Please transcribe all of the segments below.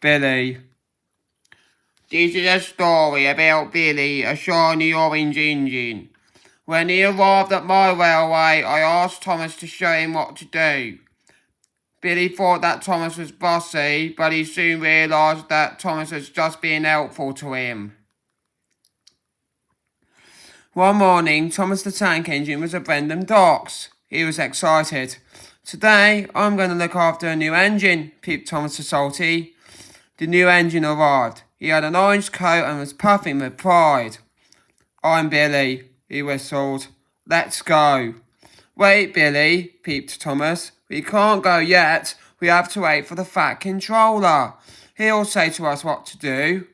Billy. This is a story about Billy, a shiny orange engine. When he arrived at my railway, I asked Thomas to show him what to do. Billy thought that Thomas was bossy, but he soon realised that Thomas was just being helpful to him. One morning, Thomas the Tank Engine was at Brendam Docks. He was excited. "Today, I'm going to look after a new engine," peeped Thomas the Salty. The new engine arrived. He had an orange coat and was puffing with pride. "I'm Billy," he whistled. "Let's go." "Wait, Billy," peeped Thomas. "We can't go yet. We have to wait for the Fat Controller. He'll say to us what to do."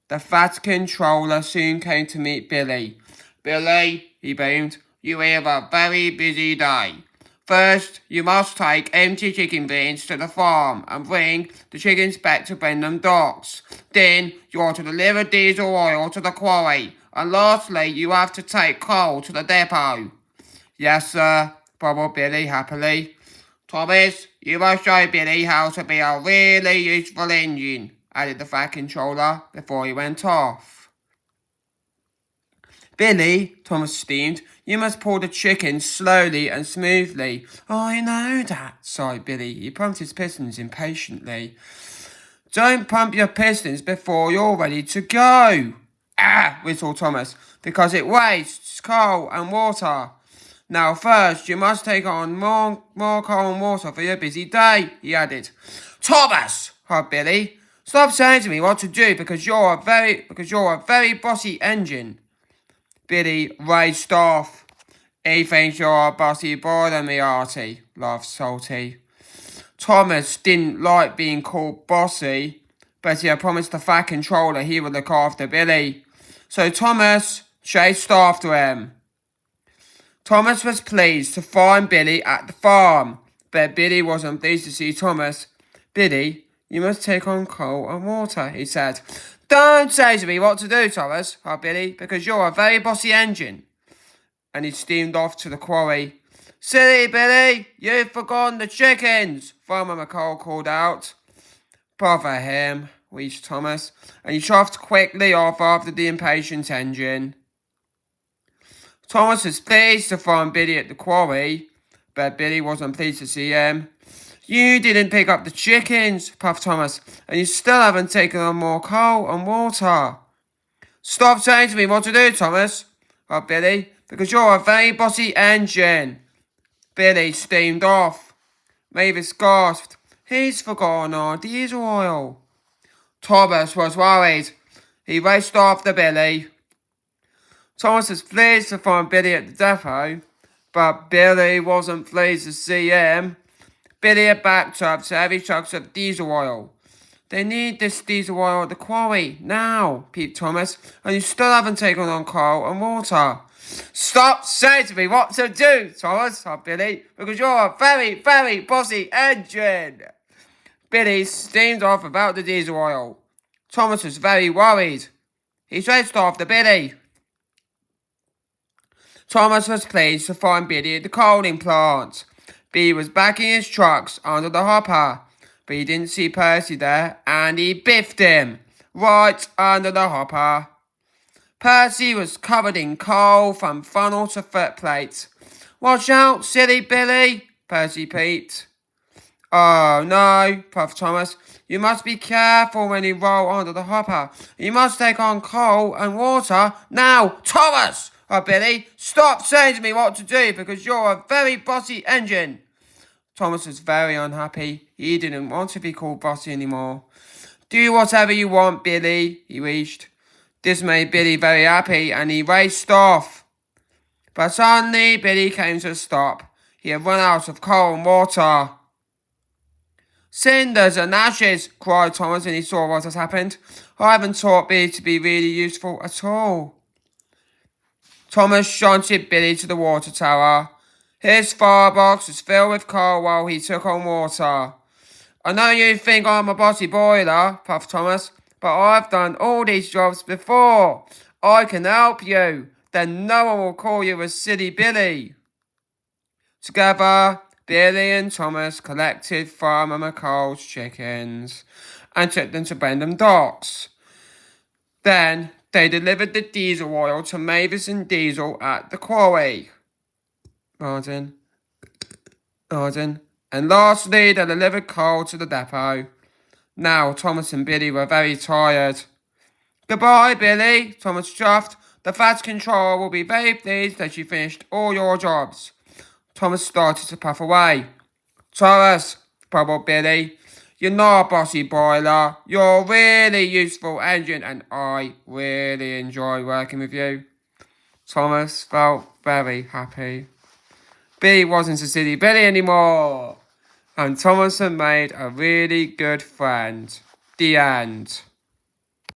The Fat Controller soon came to meet Billy. "Billy," he boomed, "you have a very busy day. First, you must take empty chicken bins to the farm and bring the chickens back to Brendam Docks. Then, you are to deliver diesel oil to the quarry. And lastly, you have to take coal to the depot." "Yes, sir," bubbled Billy happily. "Thomas, you must show Billy how to be a really useful engine," added the Fat Controller before he went off. "Billy," Thomas steamed, "you must pull the chicken slowly and smoothly." "I know that," sighed Billy. He pumped his pistons impatiently. "Don't pump your pistons before you're ready to go." "Ah," whistled Thomas, "because it wastes coal and water." "Now first, you must take on more coal and water for your busy day," he added. "Thomas," cried Billy, "stop saying to me what to do because you're a very bossy engine." Billy raged off. "He thinks you're a bossy boy than me, Artie," laughed Salty. Thomas didn't like being called bossy, but he had promised the Fat Controller he would look after Billy. So Thomas chased after him. Thomas was pleased to find Billy at the farm, but Billy wasn't pleased to see Thomas. "Billy, you must take on coal and water," he said. "Don't say to me what to do, Thomas," cried Billy, "because you're a very bossy engine." And he steamed off to the quarry. "Silly Billy, you've forgotten the chickens," Farmer McColl called out. "Bother him," wheezed Thomas, and he shoved quickly off after the impatient engine. Thomas was pleased to find Billy at the quarry, but Billy wasn't pleased to see him. "You didn't pick up the chickens," puffed Thomas, "and you still haven't taken on more coal and water." "Stop saying to me what to do, Thomas," cried Billy, "because you're a very bossy engine." Billy steamed off. Mavis gasped. "He's forgotten our diesel oil." Thomas was worried. He raced after Billy. Thomas was pleased to find Billy at the depot, but Billy wasn't pleased to see him. Billy had backed up to heavy trucks of diesel oil. "They need this diesel oil at the quarry, now," peeped Thomas, "and you still haven't taken on coal and water." "Stop saying to me what to do, Thomas," said Billy, "because you're a very, very bossy engine." Billy steamed off about the diesel oil. Thomas was very worried. He raced after Billy. Thomas was pleased to find Billy at the coaling plant. Billy was backing his trucks under the hopper, but he didn't see Percy there, and he biffed him right under the hopper. Percy was covered in coal from funnel to footplate. "Watch out, silly Billy," Percy peeped. "Oh no," puffed Thomas. "You must be careful when you roll under the hopper. You must take on coal and water now." "Thomas!" cried Billy. "Stop saying to me what to do because you're a very bossy engine." Thomas was very unhappy. He didn't want to be called bossy anymore. "Do whatever you want, Billy," he wheezed. This made Billy very happy and he raced off. But suddenly Billy came to a stop. He had run out of coal and water. "Cinders and ashes," cried Thomas when he saw what had happened. "I haven't taught Billy to be really useful at all." Thomas shunted Billy to the water tower. His firebox was filled with coal while he took on water. "I know you think I'm a bossy boiler," puffed Thomas, "but I've done all these jobs before. I can help you. Then no one will call you a silly Billy." Together, Billy and Thomas collected Farmer McColl's chickens and took them to Brendam Docks. Then they delivered the diesel oil to Mavis and Diesel at the quarry. Martin. And lastly, they delivered coal to the depot. Now, Thomas and Billy were very tired. Goodbye, Billy, Thomas chuffed. The Fats Control will be very pleased that you finished all your jobs. Thomas started to puff away. Thomas, bubbled Billy, you're not a bossy boiler. You're a really useful engine and I really enjoy working with you. Thomas felt very happy. Billy wasn't a silly Billy anymore. And Thomas had made a really good friend. The end.